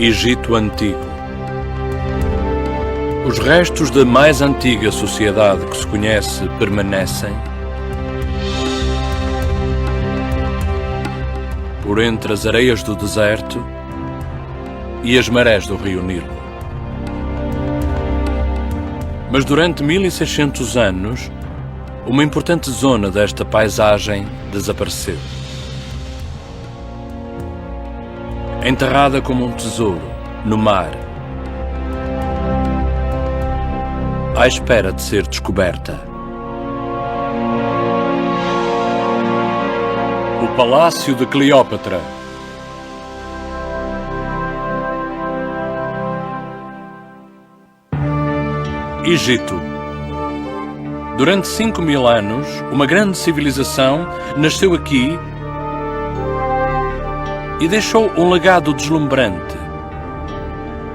Egito Antigo. Os restos da mais antiga sociedade que se conhece permanecem por entre as areias do deserto e as marés do rio Nilo. Mas durante 1600 anos, uma importante zona desta paisagem desapareceu. Enterrada como um tesouro no mar, à espera de ser descoberta. O Palácio de Cleópatra. Egito. Durante 5.000 anos, uma grande civilização nasceu aqui e deixou um legado deslumbrante,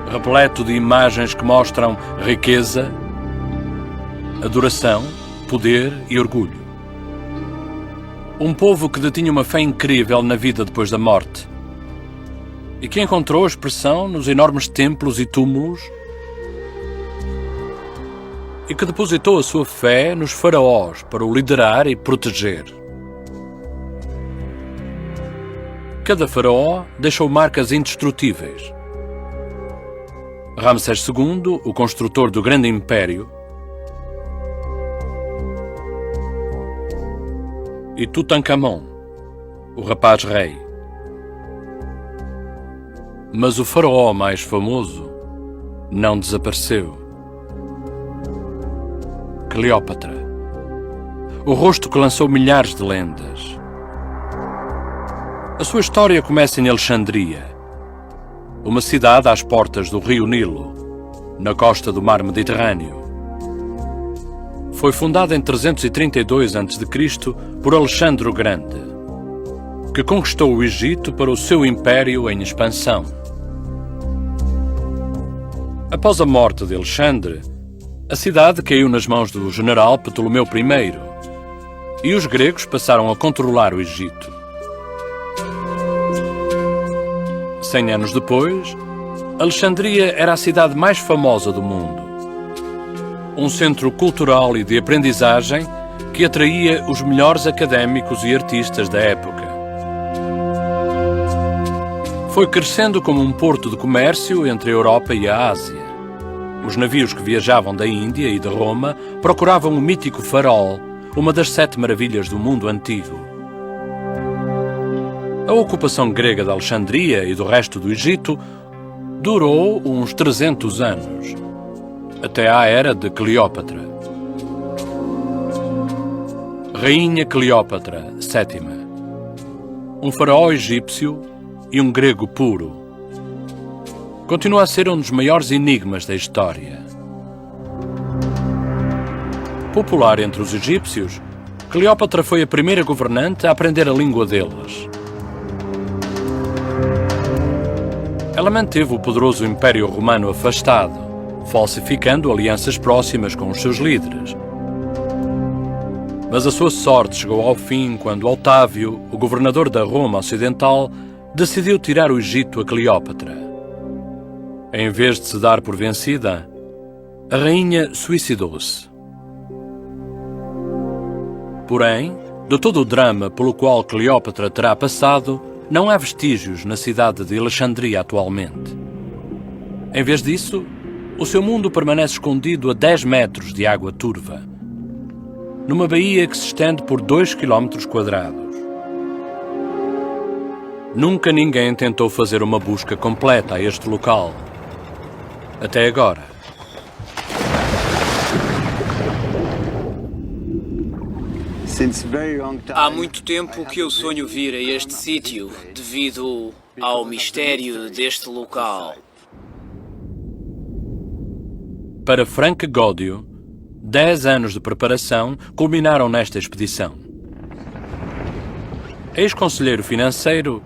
repleto de imagens que mostram riqueza, adoração, poder e orgulho. Um povo que detinha uma fé incrível na vida depois da morte e que encontrou expressão nos enormes templos e túmulos e que depositou a sua fé nos faraós para o liderar e proteger. Cada faraó deixou marcas indestrutíveis. Ramsés II, o construtor do grande império, e Tutankhamon, o rapaz rei. Mas o faraó mais famoso não desapareceu. Cleópatra, o rosto que lançou milhares de lendas. A sua história começa em Alexandria, uma cidade às portas do rio Nilo, na costa do mar Mediterrâneo. Foi fundada em 332 a.C. por Alexandre o Grande, que conquistou o Egito para o seu império em expansão. Após a morte de Alexandre, a cidade caiu nas mãos do general Ptolomeu I e os gregos passaram a controlar o Egito. 100 anos depois, Alexandria era a cidade mais famosa do mundo. Um centro cultural e de aprendizagem que atraía os melhores académicos e artistas da época. Foi crescendo como um porto de comércio entre a Europa e a Ásia. Os navios que viajavam da Índia e de Roma procuravam o mítico farol, uma das 7 maravilhas do mundo antigo. A ocupação grega de Alexandria e do resto do Egito durou uns 300 anos, até à era de Cleópatra. Rainha Cleópatra VII, um faraó egípcio e um grego puro. Continua a ser um dos maiores enigmas da história. Popular entre os egípcios, Cleópatra foi a primeira governante a aprender a língua deles. Ela manteve o poderoso Império Romano afastado, falsificando alianças próximas com os seus líderes. Mas a sua sorte chegou ao fim quando Otávio, o governador da Roma Ocidental, decidiu tirar o Egito a Cleópatra. Em vez de se dar por vencida, a rainha suicidou-se. Porém, de todo o drama pelo qual Cleópatra terá passado, não há vestígios na cidade de Alexandria atualmente. Em vez disso, o seu mundo permanece escondido a 10 metros de água turva, numa baía que se estende por 2 km². Nunca ninguém tentou fazer uma busca completa a este local. Até agora. Há muito tempo que eu sonho vir a este sítio, devido ao mistério deste local. Para Frank Gódio, 10 anos de preparação culminaram nesta expedição. Ex-conselheiro financeiro,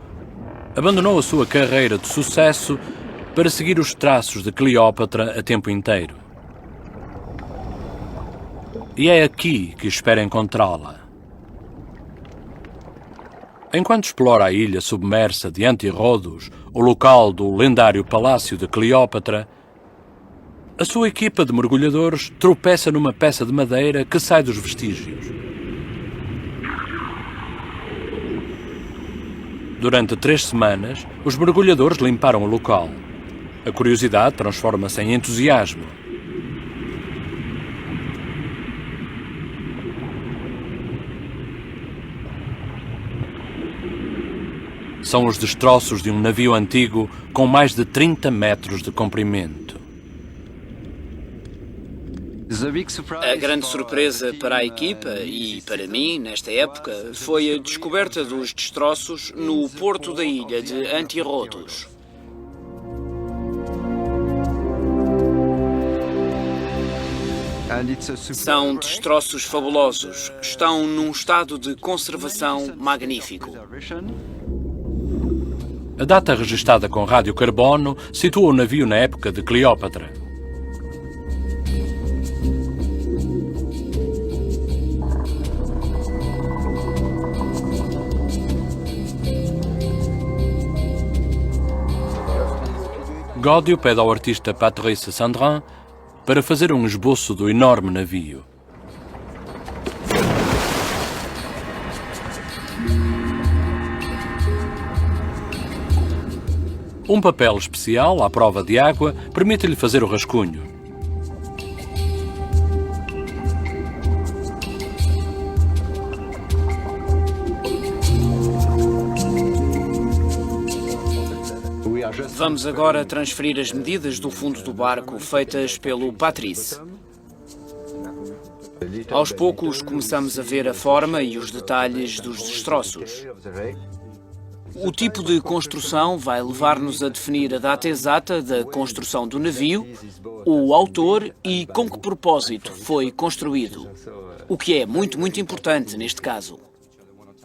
abandonou a sua carreira de sucesso para seguir os traços de Cleópatra a tempo inteiro. E é aqui que espera encontrá-la. Enquanto explora a ilha submersa de Antirrodos, o local do lendário Palácio de Cleópatra, a sua equipa de mergulhadores tropeça numa peça de madeira que sai dos vestígios. Durante 3 semanas, os mergulhadores limparam o local. A curiosidade transforma-se em entusiasmo. São os destroços de um navio antigo com mais de 30 metros de comprimento. A grande surpresa para a equipa e para mim, nesta época, foi a descoberta dos destroços no porto da ilha de Antirrodos. São destroços fabulosos. Estão num estado de conservação magnífico. A data registada com radiocarbono situa o navio na época de Cleópatra. Gódio pede ao artista Patrice Sandrin para fazer um esboço do enorme navio. Um papel especial, à prova de água, permite-lhe fazer o rascunho. Vamos agora transferir as medidas do fundo do barco feitas pelo Patrice. Aos poucos começamos a ver a forma e os detalhes dos destroços. O tipo de construção vai levar-nos a definir a data exata da construção do navio, o autor e com que propósito foi construído. O que é muito importante neste caso.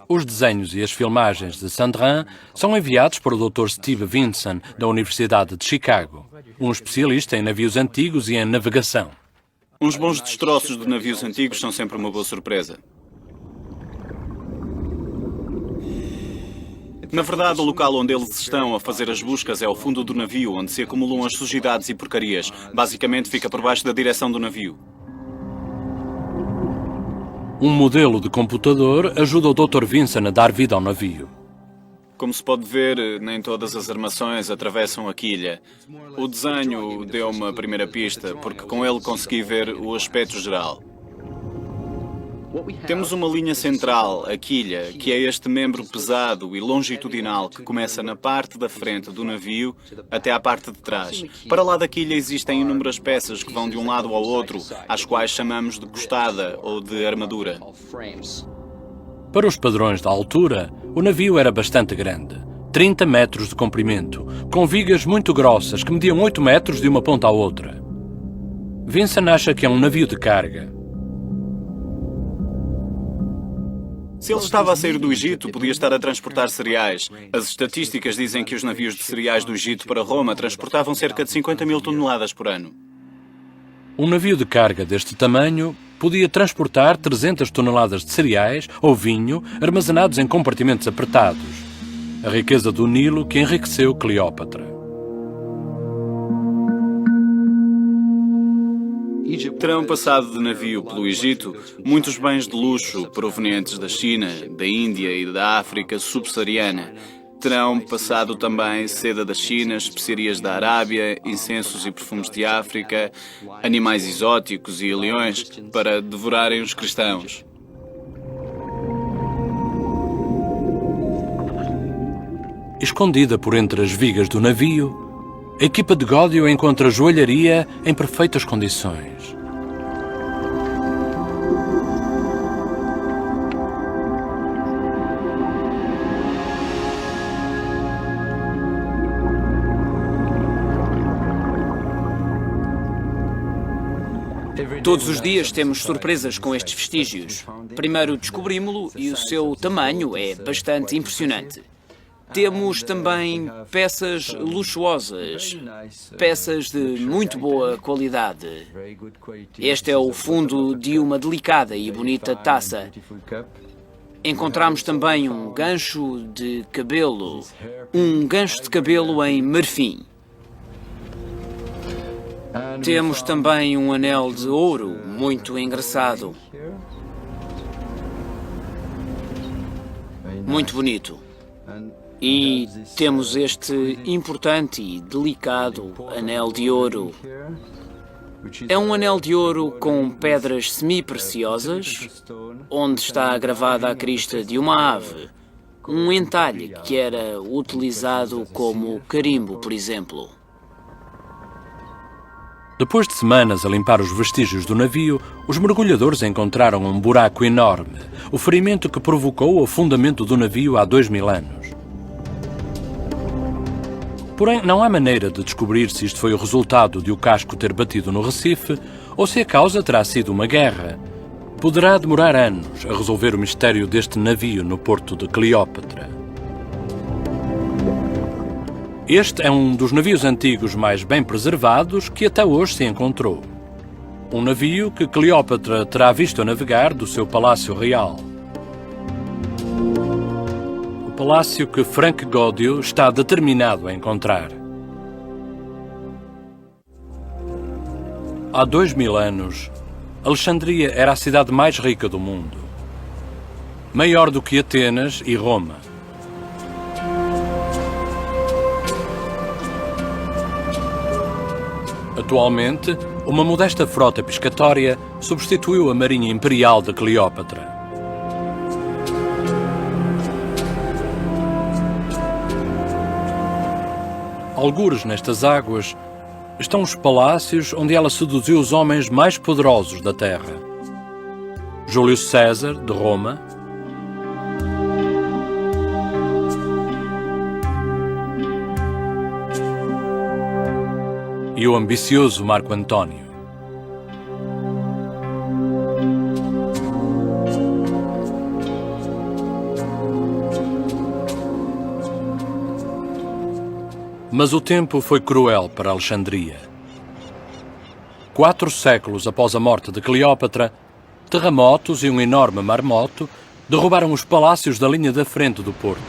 Os desenhos e as filmagens de Sandrin são enviados para o Dr. Steve Vinson, da Universidade de Chicago, um especialista em navios antigos e em navegação. Uns bons destroços de navios antigos são sempre uma boa surpresa. Na verdade, o local onde eles estão a fazer as buscas é o fundo do navio, onde se acumulam as sujidades e porcarias. Basicamente, fica por baixo da direção do navio. Um modelo de computador ajuda o Dr. Vinson a dar vida ao navio. Como se pode ver, nem todas as armações atravessam a quilha. O desenho deu uma primeira pista, porque com ele consegui ver o aspecto geral. Temos uma linha central, a quilha, que é este membro pesado e longitudinal que começa na parte da frente do navio até à parte de trás. Para lá da quilha existem inúmeras peças que vão de um lado ao outro, às quais chamamos de costada ou de armadura. Para os padrões da altura, o navio era bastante grande. 30 metros de comprimento, com vigas muito grossas que mediam 8 metros de uma ponta à outra. Vinson acha que é um navio de carga. Se ele estava a sair do Egito, podia estar a transportar cereais. As estatísticas dizem que os navios de cereais do Egito para Roma transportavam cerca de 50 mil toneladas por ano. Um navio de carga deste tamanho podia transportar 300 toneladas de cereais ou vinho armazenados em compartimentos apertados. A riqueza do Nilo que enriqueceu Cleópatra. Terão passado de navio pelo Egito muitos bens de luxo provenientes da China, da Índia e da África subsaariana. Terão passado também seda da China, especiarias da Arábia, incensos e perfumes de África, animais exóticos e leões para devorarem os cristãos. Escondida por entre as vigas do navio, a equipa de Gódio encontra joalharia em perfeitas condições. Todos os dias temos surpresas com estes vestígios. Primeiro descobrimos-lo e o seu tamanho é bastante impressionante. Temos também peças luxuosas, peças de muito boa qualidade. Este é o fundo de uma delicada e bonita taça. Encontramos também um gancho de cabelo em marfim. Temos também um anel de ouro muito engraçado. Muito bonito. E temos este importante e delicado anel de ouro. É um anel de ouro com pedras semi-preciosas, onde está gravada a crista de uma ave, um entalhe que era utilizado como carimbo, por exemplo. Depois de semanas a limpar os vestígios do navio, os mergulhadores encontraram um buraco enorme, o ferimento que provocou o afundamento do navio há 2000 anos. Porém, não há maneira de descobrir se isto foi o resultado de o casco ter batido no Recife ou se a causa terá sido uma guerra. Poderá demorar anos a resolver o mistério deste navio no porto de Cleópatra. Este é um dos navios antigos mais bem preservados que até hoje se encontrou. Um navio que Cleópatra terá visto a navegar do seu palácio real. O palácio que Frank Godio está determinado a encontrar. Há 2000 anos, Alexandria era a cidade mais rica do mundo. Maior do que Atenas e Roma. Atualmente, uma modesta frota pescatória substituiu a marinha imperial de Cleópatra. Algures nestas águas estão os palácios onde ela seduziu os homens mais poderosos da terra. Júlio César, de Roma, e o ambicioso Marco Antônio. Mas o tempo foi cruel para Alexandria. 4 séculos após a morte de Cleópatra, terremotos e um enorme maremoto derrubaram os palácios da linha da frente do porto.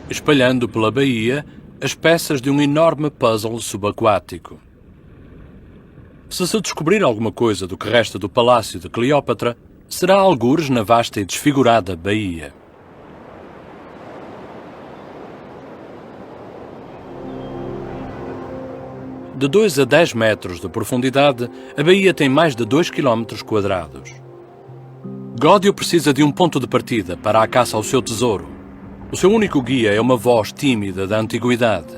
Espalhando pela baía as peças de um enorme puzzle subaquático. Se descobrir alguma coisa do que resta do palácio de Cleópatra, será algures na vasta e desfigurada baía. De 2 a 10 metros de profundidade, a baía tem mais de 2 quilómetros quadrados. Godio precisa de um ponto de partida para a caça ao seu tesouro. O seu único guia é uma voz tímida da antiguidade.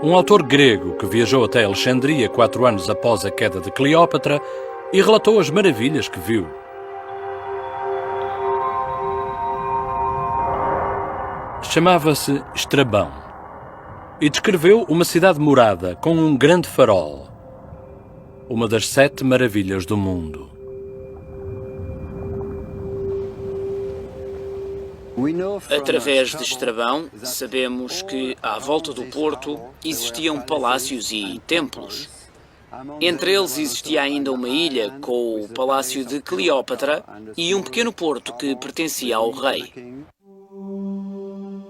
Um autor grego que viajou até Alexandria 4 anos após a queda de Cleópatra e relatou as maravilhas que viu. Chamava-se Estrabão e descreveu uma cidade morada com um grande farol, uma das 7 maravilhas do mundo. Através de Estrabão, sabemos que, à volta do porto, existiam palácios e templos. Entre eles existia ainda uma ilha com o palácio de Cleópatra e um pequeno porto que pertencia ao rei.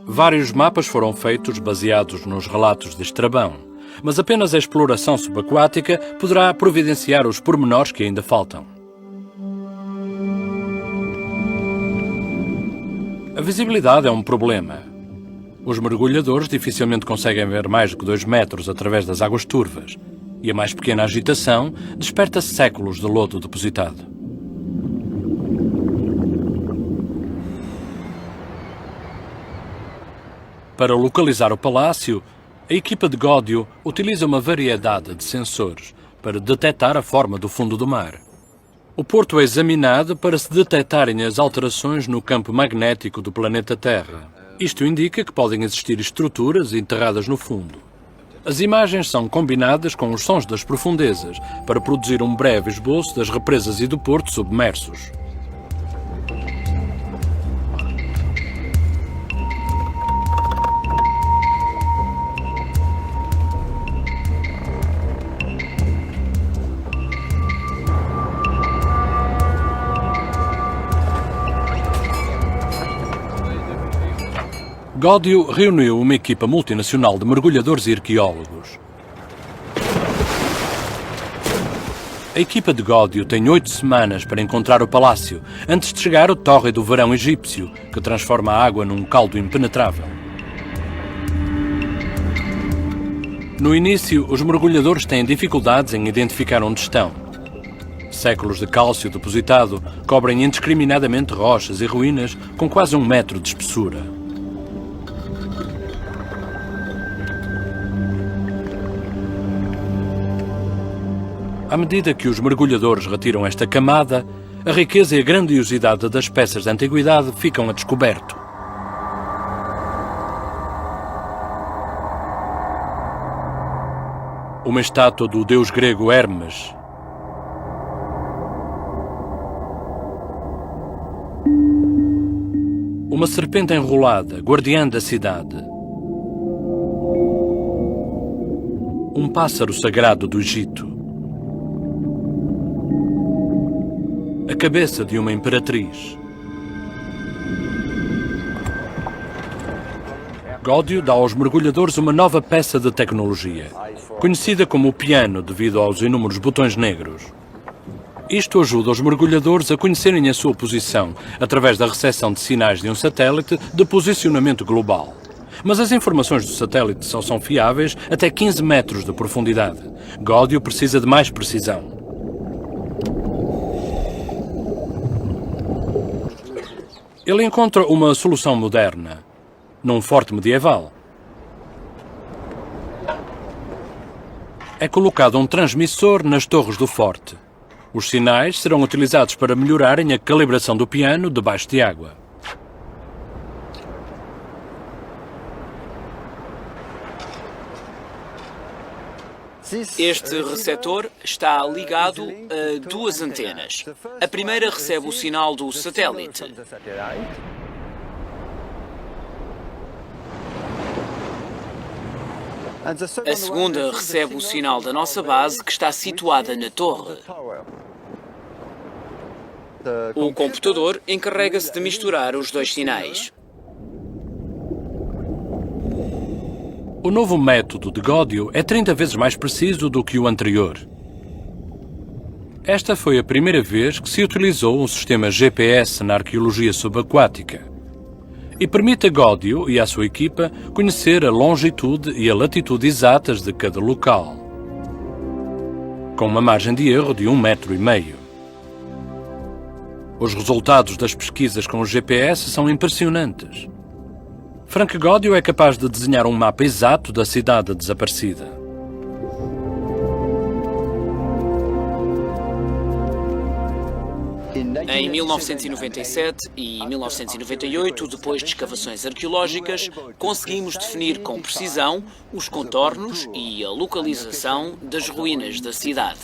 Vários mapas foram feitos baseados nos relatos de Estrabão, mas apenas a exploração subaquática poderá providenciar os pormenores que ainda faltam. A visibilidade é um problema. Os mergulhadores dificilmente conseguem ver mais do que 2 metros através das águas turvas, e a mais pequena agitação desperta séculos de lodo depositado. Para localizar o palácio, a equipa de Godio utiliza uma variedade de sensores para detectar a forma do fundo do mar. O porto é examinado para se detectarem as alterações no campo magnético do planeta Terra. Isto indica que podem existir estruturas enterradas no fundo. As imagens são combinadas com os sons das profundezas para produzir um breve esboço das represas e do porto submersos. Gódio reuniu uma equipa multinacional de mergulhadores e arqueólogos. A equipa de Gódio tem 8 semanas para encontrar o palácio, antes de chegar o tórrido verão egípcio, que transforma a água num caldo impenetrável. No início, os mergulhadores têm dificuldades em identificar onde estão. Séculos de cálcio depositado cobrem indiscriminadamente rochas e ruínas com quase 1 metro de espessura. À medida que os mergulhadores retiram esta camada, a riqueza e a grandiosidade das peças da antiguidade ficam a descoberto. Uma estátua do deus grego Hermes. Uma serpente enrolada, guardiã da cidade. Um pássaro sagrado do Egito. A cabeça de uma imperatriz. Gódio dá aos mergulhadores uma nova peça de tecnologia, conhecida como o piano devido aos inúmeros botões negros. Isto ajuda os mergulhadores a conhecerem a sua posição através da recepção de sinais de um satélite de posicionamento global. Mas as informações do satélite só são fiáveis até 15 metros de profundidade. Gódio precisa de mais precisão. Ele encontra uma solução moderna, num forte medieval. É colocado um transmissor nas torres do forte. Os sinais serão utilizados para melhorarem a calibração do piano debaixo de água. Este receptor está ligado a 2 antenas. A primeira recebe o sinal do satélite. A segunda recebe o sinal da nossa base, que está situada na torre. O computador encarrega-se de misturar os 2 sinais. O novo método de Gódio é 30 vezes mais preciso do que o anterior. Esta foi a primeira vez que se utilizou um sistema GPS na arqueologia subaquática e permite a Gódio e à sua equipa conhecer a longitude e a latitude exatas de cada local, com uma margem de erro de 1,5 metro. Os resultados das pesquisas com o GPS são impressionantes. Frank Gódio é capaz de desenhar um mapa exato da cidade desaparecida. Em 1997 e 1998, depois de escavações arqueológicas, conseguimos definir com precisão os contornos e a localização das ruínas da cidade.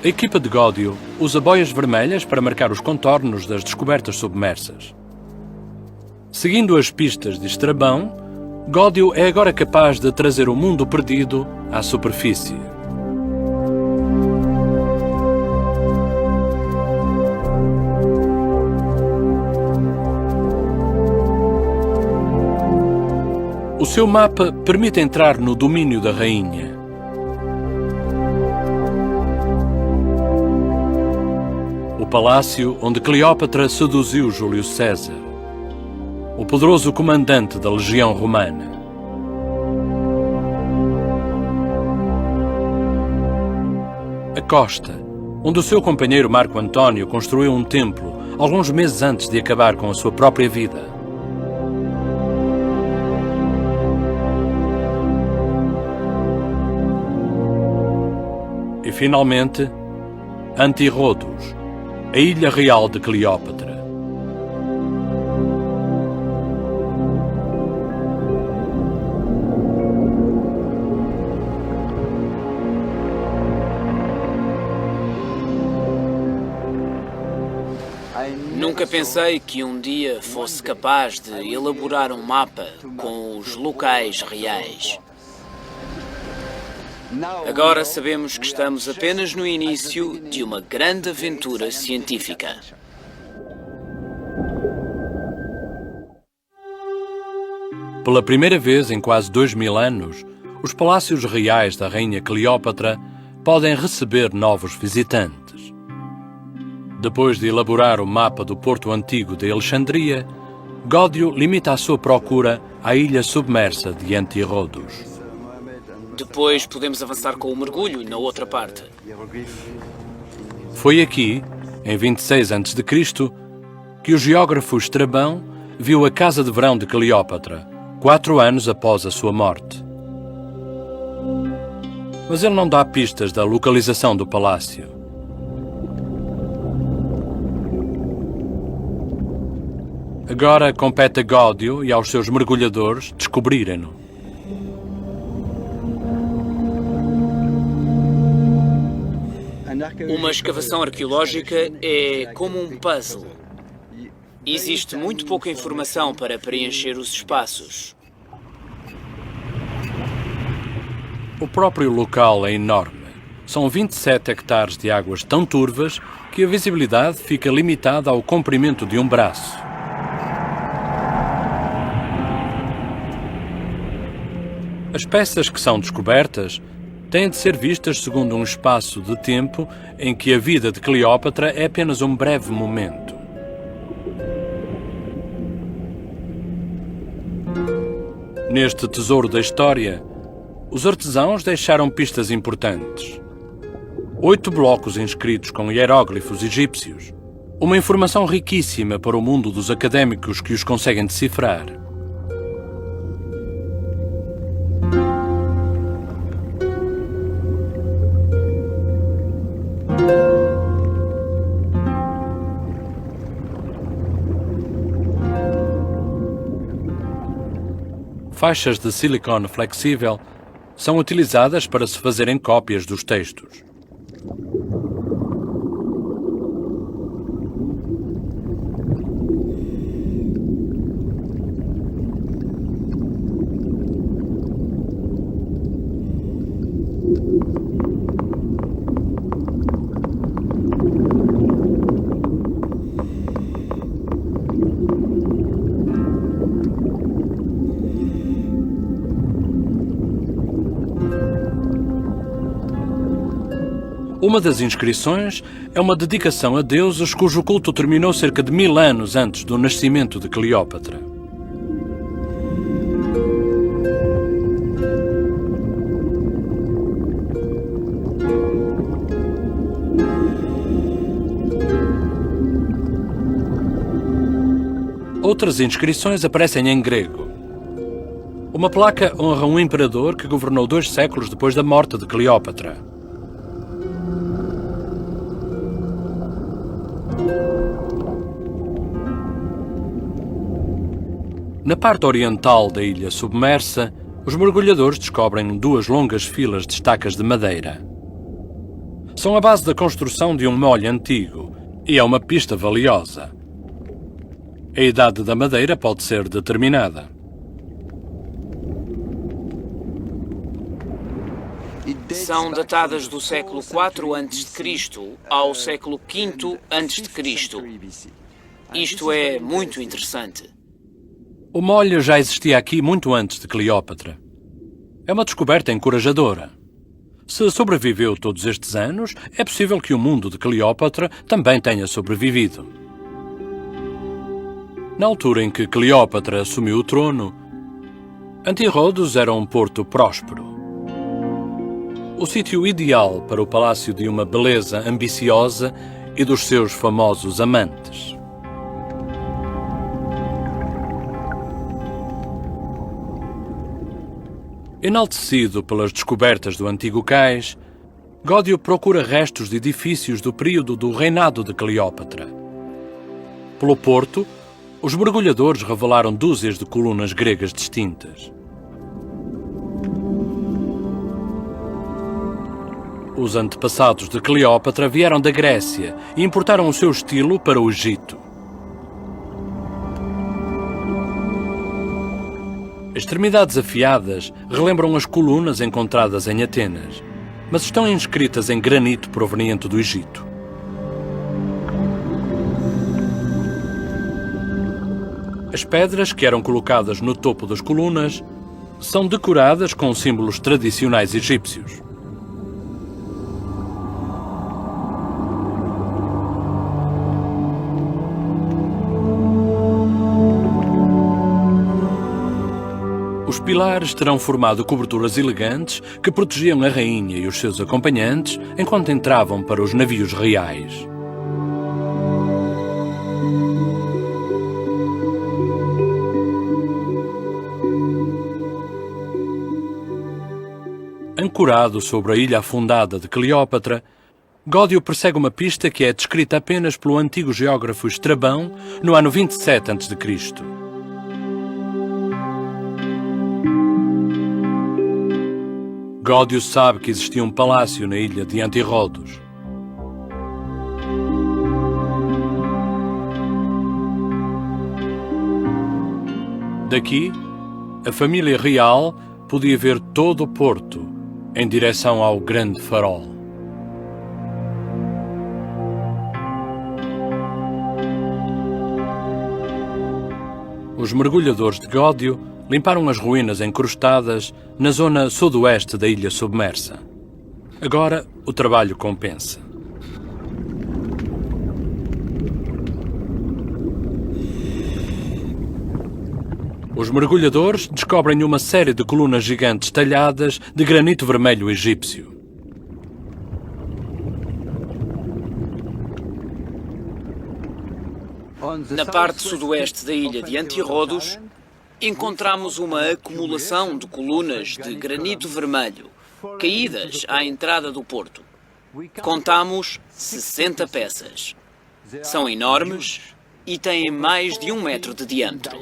A equipa de Gódio usa boias vermelhas para marcar os contornos das descobertas submersas. Seguindo as pistas de Estrabão, Gódio é agora capaz de trazer o mundo perdido à superfície. O seu mapa permite entrar no domínio da rainha. O palácio onde Cleópatra seduziu Júlio César, o poderoso comandante da legião romana. A costa, onde o seu companheiro Marco Antônio construiu um templo alguns meses antes de acabar com a sua própria vida. E finalmente, Antirrodos, a ilha real de Cleópatra. Nunca pensei que um dia fosse capaz de elaborar um mapa com os locais reais. Agora sabemos que estamos apenas no início de uma grande aventura científica. Pela primeira vez em quase 2000 anos, os palácios reais da rainha Cleópatra podem receber novos visitantes. Depois de elaborar o mapa do Porto Antigo de Alexandria, Gódio limita a sua procura à ilha submersa de Antirrodos. Depois podemos avançar com o mergulho na outra parte. Foi aqui, em 26 a.C., que o geógrafo Estrabão viu a casa de verão de Cleópatra, 4 anos após a sua morte. Mas ele não dá pistas da localização do palácio. Agora compete a Gódio e aos seus mergulhadores descobrirem-no. Uma escavação arqueológica é como um puzzle. Existe muito pouca informação para preencher os espaços. O próprio local é enorme. São 27 hectares de águas tão turvas que a visibilidade fica limitada ao comprimento de um braço. As peças que são descobertas têm de ser vistas segundo um espaço de tempo em que a vida de Cleópatra é apenas um breve momento. Neste tesouro da história, os artesãos deixaram pistas importantes. 8 blocos inscritos com hieróglifos egípcios. Uma informação riquíssima para o mundo dos académicos que os conseguem decifrar. Faixas de silicone flexível são utilizadas para se fazerem cópias dos textos. Uma das inscrições é uma dedicação a deuses cujo culto terminou cerca de 1000 anos antes do nascimento de Cleópatra. Outras inscrições aparecem em grego. Uma placa honra um imperador que governou 2 séculos depois da morte de Cleópatra. Na parte oriental da ilha submersa, os mergulhadores descobrem 2 longas filas de estacas de madeira. São a base da construção de um molho antigo e é uma pista valiosa. A idade da madeira pode ser determinada. São datadas do século IV a.C. ao século V a.C. Isto é muito interessante. O molho já existia aqui muito antes de Cleópatra. É uma descoberta encorajadora. Se sobreviveu todos estes anos, é possível que o mundo de Cleópatra também tenha sobrevivido. Na altura em que Cleópatra assumiu o trono, Antirrodos era um porto próspero. O sítio ideal para o palácio de uma beleza ambiciosa e dos seus famosos amantes. Enaltecido pelas descobertas do antigo cais, Gódio procura restos de edifícios do período do reinado de Cleópatra. Pelo porto, os mergulhadores revelaram dúzias de colunas gregas distintas. Os antepassados de Cleópatra vieram da Grécia e importaram o seu estilo para o Egito. Extremidades afiadas relembram as colunas encontradas em Atenas, mas estão inscritas em granito proveniente do Egito. As pedras que eram colocadas no topo das colunas são decoradas com símbolos tradicionais egípcios. Os pilares terão formado coberturas elegantes que protegiam a rainha e os seus acompanhantes enquanto entravam para os navios reais. Ancorado sobre a ilha afundada de Cleópatra, Gódio persegue uma pista que é descrita apenas pelo antigo geógrafo Estrabão no ano 27 a.C. Gódio sabe que existia um palácio na ilha de Antirrodos. Daqui, a família real podia ver todo o porto em direção ao grande farol. Os mergulhadores de Gódio limparam as ruínas encrustadas na zona sudoeste da ilha submersa. Agora, o trabalho compensa. Os mergulhadores descobrem uma série de colunas gigantes talhadas de granito vermelho egípcio. Na parte sudoeste da ilha de Antirrodos, encontramos uma acumulação de colunas de granito vermelho, caídas à entrada do porto. Contamos 60 peças. São enormes e têm mais de 1 metro de diâmetro.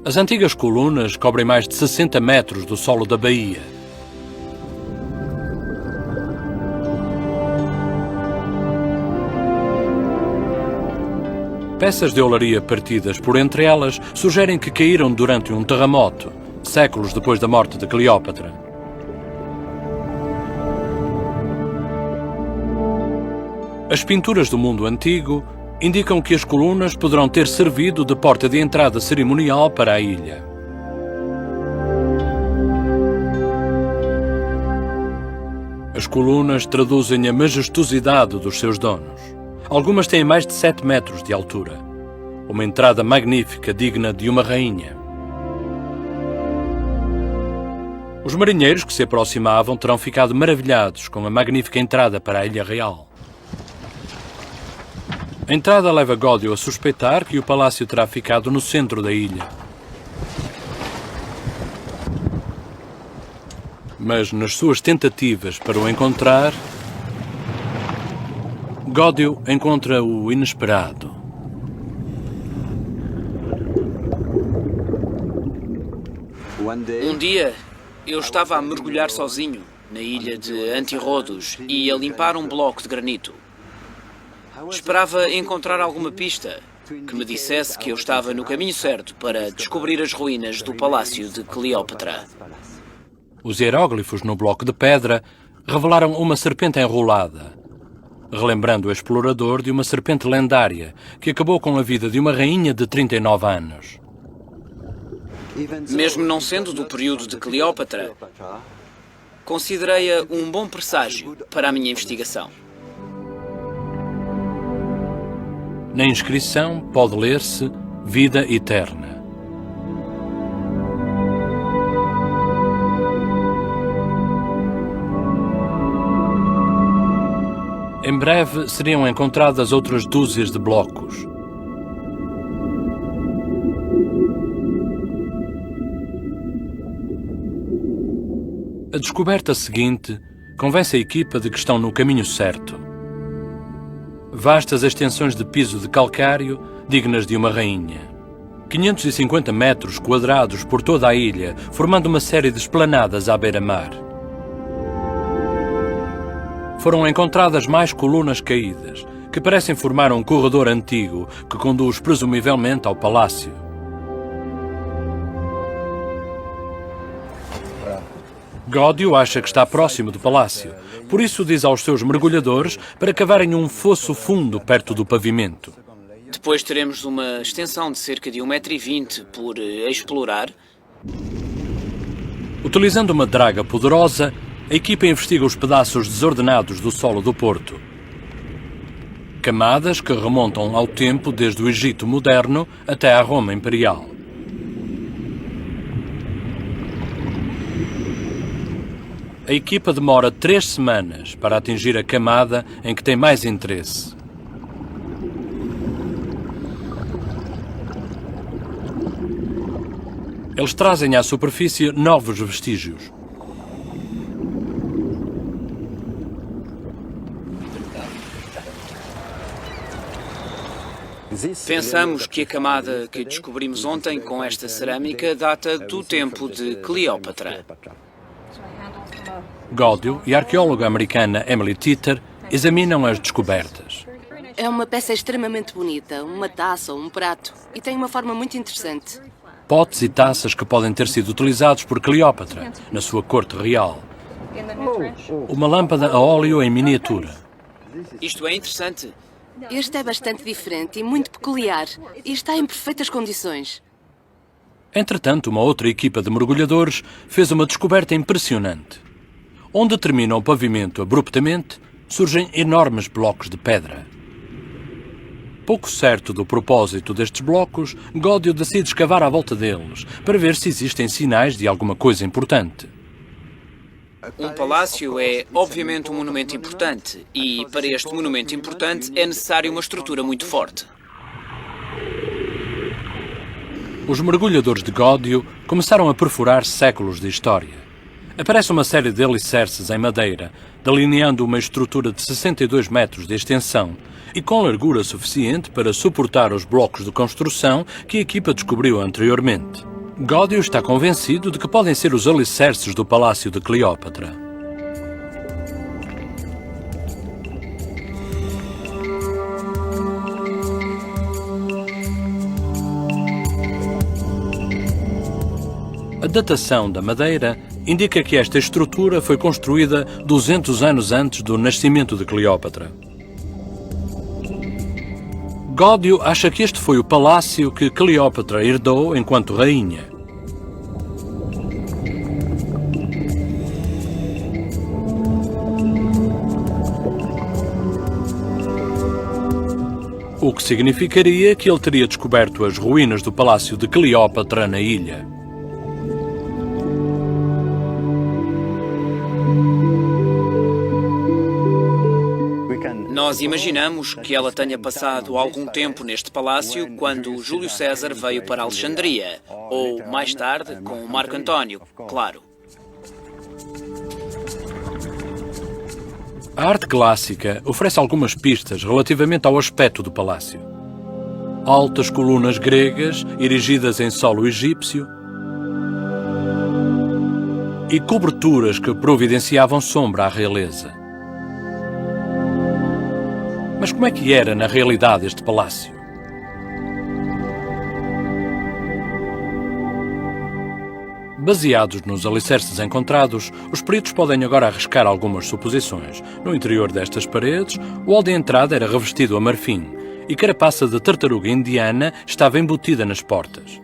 As antigas colunas cobrem mais de 60 metros do solo da baía. Peças de olaria partidas por entre elas sugerem que caíram durante um terremoto, séculos depois da morte de Cleópatra. As pinturas do mundo antigo indicam que as colunas poderão ter servido de porta de entrada cerimonial para a ilha. As colunas traduzem a majestosidade dos seus donos. Algumas têm mais de 7 metros de altura. Uma entrada magnífica, digna de uma rainha. Os marinheiros que se aproximavam terão ficado maravilhados com a magnífica entrada para a Ilha Real. A entrada leva Gódio a suspeitar que o palácio terá ficado no centro da ilha. Mas nas suas tentativas para o encontrar, Gódio encontra o inesperado. Um dia, eu estava a mergulhar sozinho na ilha de Antirrodos e a limpar um bloco de granito. Esperava encontrar alguma pista que me dissesse que eu estava no caminho certo para descobrir as ruínas do palácio de Cleópatra. Os hieróglifos no bloco de pedra revelaram uma serpente enrolada, relembrando o explorador de uma serpente lendária que acabou com a vida de uma rainha de 39 anos. Mesmo não sendo do período de Cleópatra, considerei-a um bom presságio para a minha investigação. Na inscrição pode ler-se Vida Eterna. Em breve seriam encontradas outras dúzias de blocos. A descoberta seguinte convence a equipa de que estão no caminho certo. Vastas extensões de piso de calcário dignas de uma rainha. 550 metros quadrados por toda a ilha, formando uma série de esplanadas à beira-mar. Foram encontradas mais colunas caídas, que parecem formar um corredor antigo que conduz presumivelmente ao palácio. Gódio acha que está próximo do palácio, por isso diz aos seus mergulhadores para cavarem um fosso fundo perto do pavimento. Depois teremos uma extensão de cerca de 1,20 m por explorar. Utilizando uma draga poderosa, a equipa investiga os pedaços desordenados do solo do porto. Camadas que remontam ao tempo desde o Egito moderno até à Roma imperial. A equipa demora 3 semanas para atingir a camada em que tem mais interesse. Eles trazem à superfície novos vestígios. Pensamos que a camada que descobrimos ontem com esta cerâmica data do tempo de Cleópatra. Gódio e a arqueóloga americana Emily Teeter examinam as descobertas. É uma peça extremamente bonita, uma taça ou um prato, e tem uma forma muito interessante. Potes e taças que podem ter sido utilizados por Cleópatra na sua corte real. Uma lâmpada a óleo em miniatura. Isto é interessante. Este é bastante diferente e muito peculiar, e está em perfeitas condições. Entretanto, uma outra equipa de mergulhadores fez uma descoberta impressionante. Onde termina o pavimento abruptamente, surgem enormes blocos de pedra. Pouco certo do propósito destes blocos, Gódio decide escavar à volta deles, para ver se existem sinais de alguma coisa importante. Um palácio é, obviamente, um monumento importante, e para este monumento importante é necessário uma estrutura muito forte. Os mergulhadores de Gódio começaram a perfurar séculos de história. Aparece uma série de alicerces em madeira, delineando uma estrutura de 62 metros de extensão e com largura suficiente para suportar os blocos de construção que a equipa descobriu anteriormente. Gódio está convencido de que podem ser os alicerces do Palácio de Cleópatra. A datação da madeira indica que esta estrutura foi construída 200 anos antes do nascimento de Cleópatra. Gódio acha que este foi o palácio que Cleópatra herdou enquanto rainha. O que significaria que ele teria descoberto as ruínas do palácio de Cleópatra na ilha. Nós imaginamos que ela tenha passado algum tempo neste palácio quando Júlio César veio para Alexandria, ou mais tarde com Marco António, claro. A arte clássica oferece algumas pistas relativamente ao aspecto do palácio. Altas colunas gregas erigidas em solo egípcio e coberturas que providenciavam sombra à realeza. Mas como é que era na realidade este palácio? Baseados nos alicerces encontrados, os peritos podem agora arriscar algumas suposições. No interior destas paredes, o hall de entrada era revestido a marfim e carapaça de tartaruga indiana estava embutida nas portas.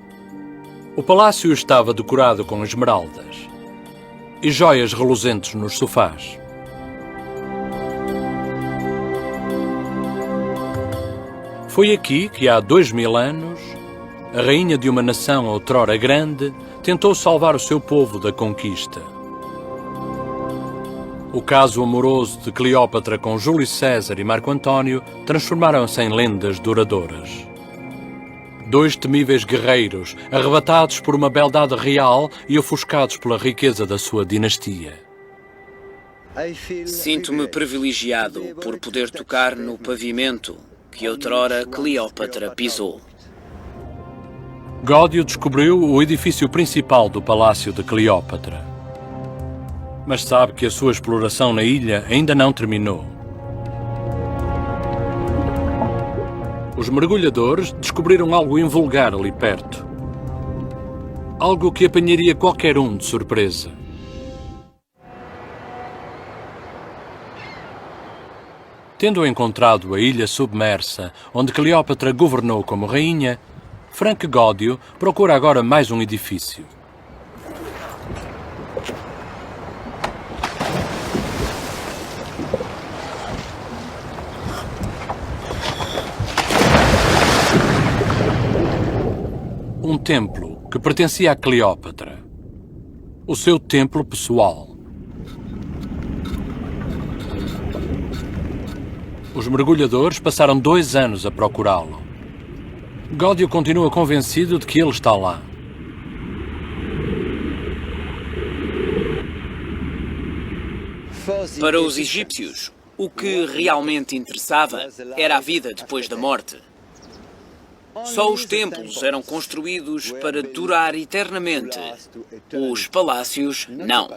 O palácio estava decorado com esmeraldas e joias reluzentes nos sofás. Foi aqui que há 2000 anos, a rainha de uma nação outrora grande tentou salvar o seu povo da conquista. O caso amoroso de Cleópatra com Júlio César e Marco António transformaram-se em lendas duradouras. 2 temíveis guerreiros, arrebatados por uma beldade real e ofuscados pela riqueza da sua dinastia. Sinto-me privilegiado por poder tocar no pavimento que outrora Cleópatra pisou. Gódio descobriu o edifício principal do Palácio de Cleópatra. Mas sabe que a sua exploração na ilha ainda não terminou. Os mergulhadores descobriram algo invulgar ali perto. Algo que apanharia qualquer um de surpresa. Tendo encontrado a ilha submersa, onde Cleópatra governou como rainha, Frank Gódio procura agora mais um edifício. Um templo que pertencia a Cleópatra. O seu templo pessoal. Os mergulhadores passaram 2 anos a procurá-lo. Gódio continua convencido de que ele está lá. Para os egípcios, o que realmente interessava era a vida depois da morte. Só os templos eram construídos para durar eternamente. Os palácios, não.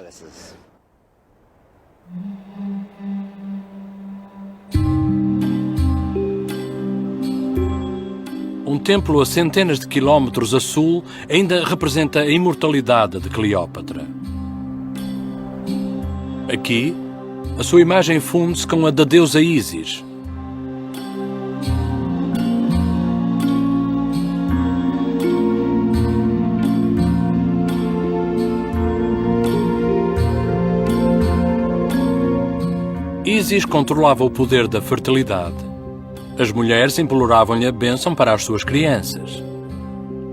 Um templo a centenas de quilómetros a sul ainda representa a imortalidade de Cleópatra. Aqui, a sua imagem funde-se com a da deusa Ísis. Ísis controlava o poder da fertilidade. As mulheres imploravam-lhe a bênção para as suas crianças.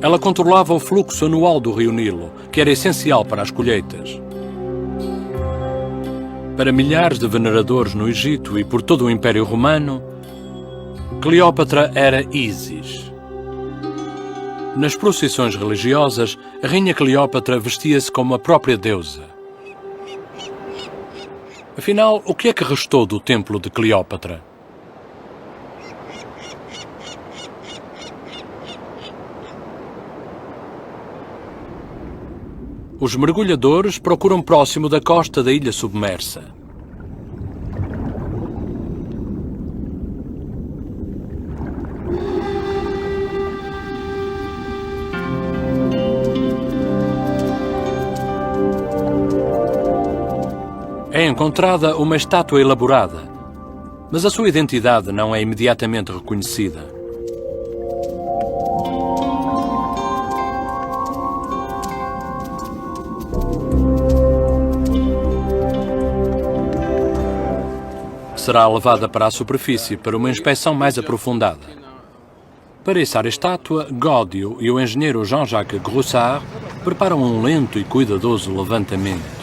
Ela controlava o fluxo anual do rio Nilo, que era essencial para as colheitas. Para milhares de veneradores no Egito e por todo o Império Romano, Cleópatra era Ísis. Nas procissões religiosas, a rainha Cleópatra vestia-se como a própria deusa. Afinal, o que é que restou do templo de Cleópatra? Os mergulhadores procuram próximo da costa da ilha submersa. É encontrada uma estátua elaborada, mas a sua identidade não é imediatamente reconhecida. Será levada para a superfície para uma inspeção mais aprofundada. Para içar a estátua, Gódio e o engenheiro Jean-Jacques Groussard preparam um lento e cuidadoso levantamento.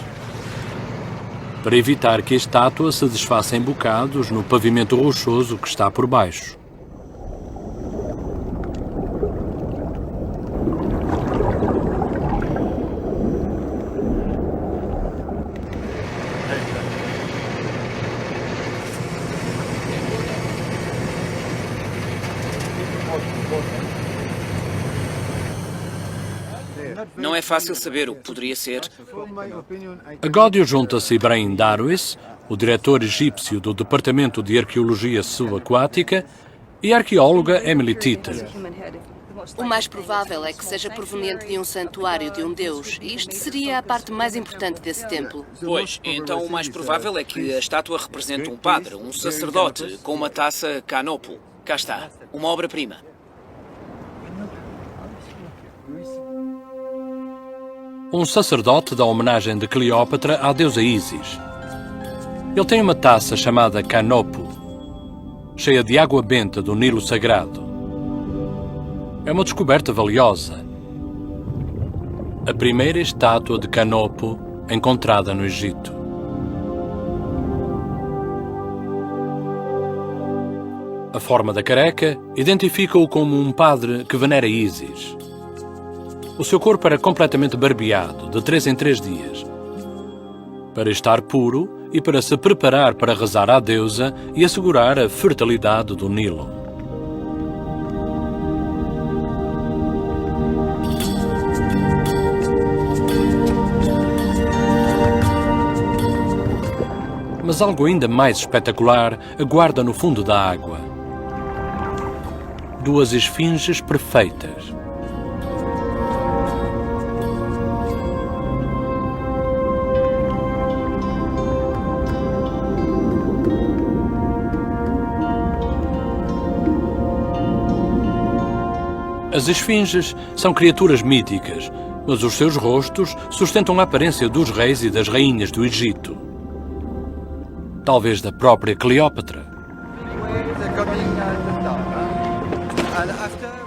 Para evitar que a estátua se desfaça em bocados no pavimento rochoso que está por baixo. Não é fácil saber o que poderia ser. A Gódio junta-se Ibrahim Darwis, o diretor egípcio do Departamento de Arqueologia Subaquática, e a arqueóloga Emily Titter. O mais provável é que seja proveniente de um santuário de um deus, e isto seria a parte mais importante desse templo. Pois, então o mais provável é que a estátua represente um padre, um sacerdote, com uma taça canopo. Cá está, uma obra-prima. Um sacerdote dá homenagem de Cleópatra à deusa Ísis. Ele tem uma taça chamada canopo, cheia de água benta do Nilo Sagrado. É uma descoberta valiosa. A primeira estátua de canopo encontrada no Egito. A forma da careca identifica-o como um padre que venera Ísis. O seu corpo era completamente barbeado, de 3 em 3 dias, para estar puro e para se preparar para rezar à deusa e assegurar a fertilidade do Nilo. Mas algo ainda mais espetacular aguarda no fundo da água. 2 esfinges perfeitas. As esfinges são criaturas míticas, mas os seus rostos sustentam a aparência dos reis e das rainhas do Egito. Talvez da própria Cleópatra.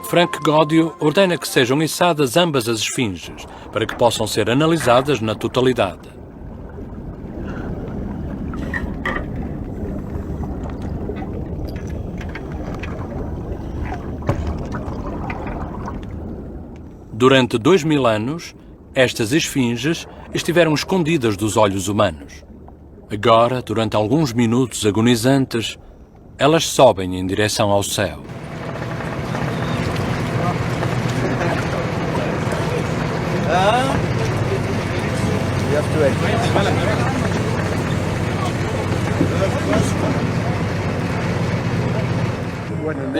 Frank Godio ordena que sejam içadas ambas as esfinges, para que possam ser analisadas na totalidade. Durante 2000 anos, estas esfinges estiveram escondidas dos olhos humanos. Agora, durante alguns minutos agonizantes, elas sobem em direção ao céu.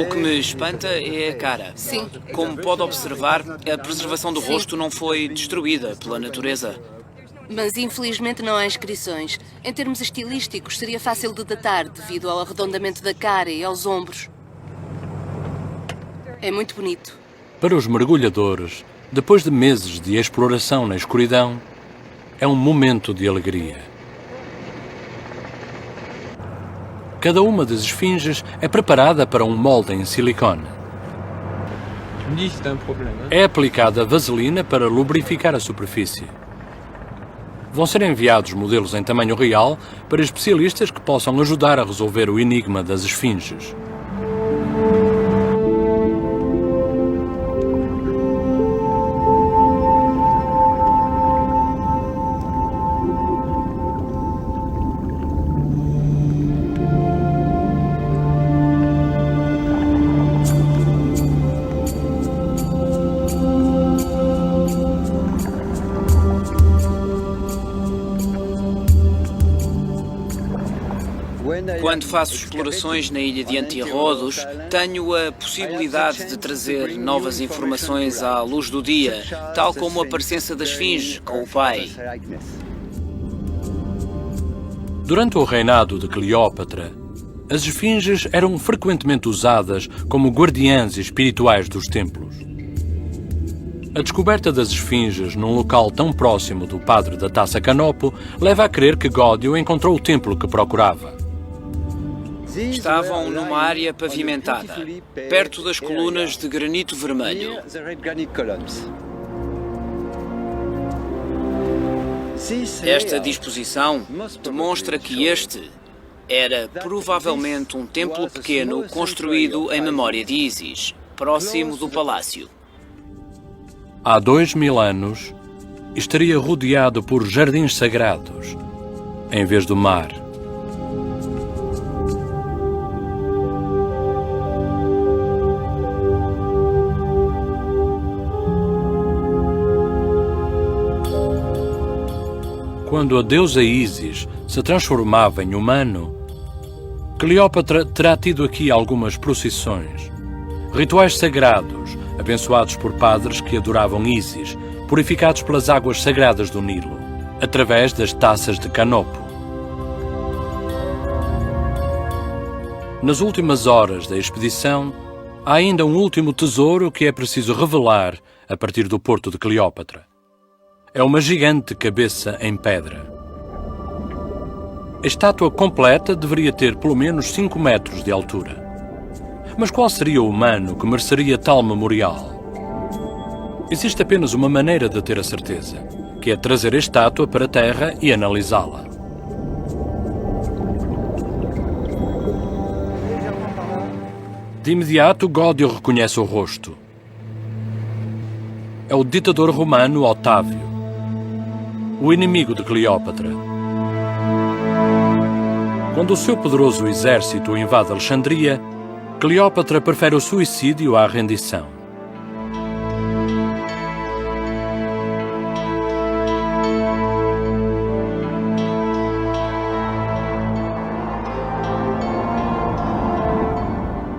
O que me espanta é a cara. Sim. Como pode observar, a preservação do rosto não foi destruída pela natureza. Mas infelizmente não há inscrições. Em termos estilísticos, seria fácil de datar devido ao arredondamento da cara e aos ombros. É muito bonito. Para os mergulhadores, depois de meses de exploração na escuridão, é um momento de alegria. Cada uma das esfinges é preparada para um molde em silicone. É aplicada vaselina para lubrificar a superfície. Vão ser enviados modelos em tamanho real para especialistas que possam ajudar a resolver o enigma das esfinges. Quando faço explorações na ilha de Antirrodos, tenho a possibilidade de trazer novas informações à luz do dia, tal como a presença da esfinge com o pai. Durante o reinado de Cleópatra, as esfinges eram frequentemente usadas como guardiãs espirituais dos templos. A descoberta das esfinges num local tão próximo do padre da Taça Canopo leva a crer que Godio encontrou o templo que procurava. Estavam numa área pavimentada, perto das colunas de granito vermelho. Esta disposição demonstra que este era provavelmente um templo pequeno construído em memória de Ísis, próximo do palácio. Há 2000 anos, estaria rodeado por jardins sagrados, em vez do mar. Quando a deusa Ísis se transformava em humano, Cleópatra terá tido aqui algumas procissões, rituais sagrados, abençoados por padres que adoravam Ísis, purificados pelas águas sagradas do Nilo, através das taças de Canopo. Nas últimas horas da expedição, há ainda um último tesouro que é preciso revelar a partir do porto de Cleópatra. É uma gigante cabeça em pedra. A estátua completa deveria ter pelo menos 5 metros de altura. Mas qual seria o humano que mereceria tal memorial? Existe apenas uma maneira de ter a certeza, que é trazer a estátua para a terra e analisá-la. De imediato, Godio reconhece o rosto. É o ditador romano Otávio, o inimigo de Cleópatra. Quando o seu poderoso exército invade Alexandria, Cleópatra prefere o suicídio à rendição.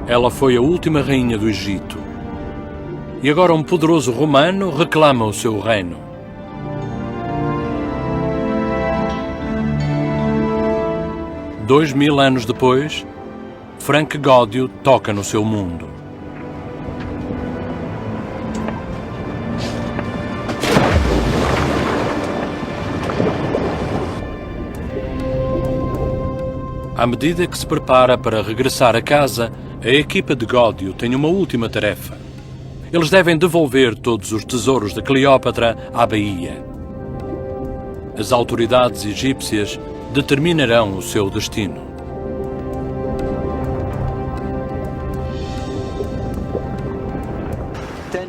Ela foi a última rainha do Egito. E agora um poderoso romano reclama o seu reino. Dois 2000 anos depois, Frank Godio toca no seu mundo. À medida que se prepara para regressar a casa, a equipa de Gódio tem uma última tarefa. Eles devem devolver todos os tesouros de Cleópatra à baía. As autoridades egípcias determinarão o seu destino.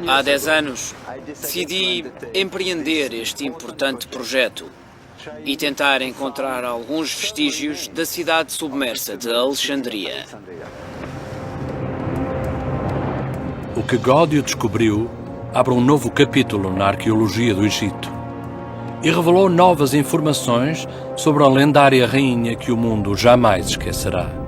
Há 10 anos, decidi empreender este importante projeto e tentar encontrar alguns vestígios da cidade submersa de Alexandria. O que Gódio descobriu abre um novo capítulo na arqueologia do Egito e revelou novas informações sobre a lendária rainha que o mundo jamais esquecerá.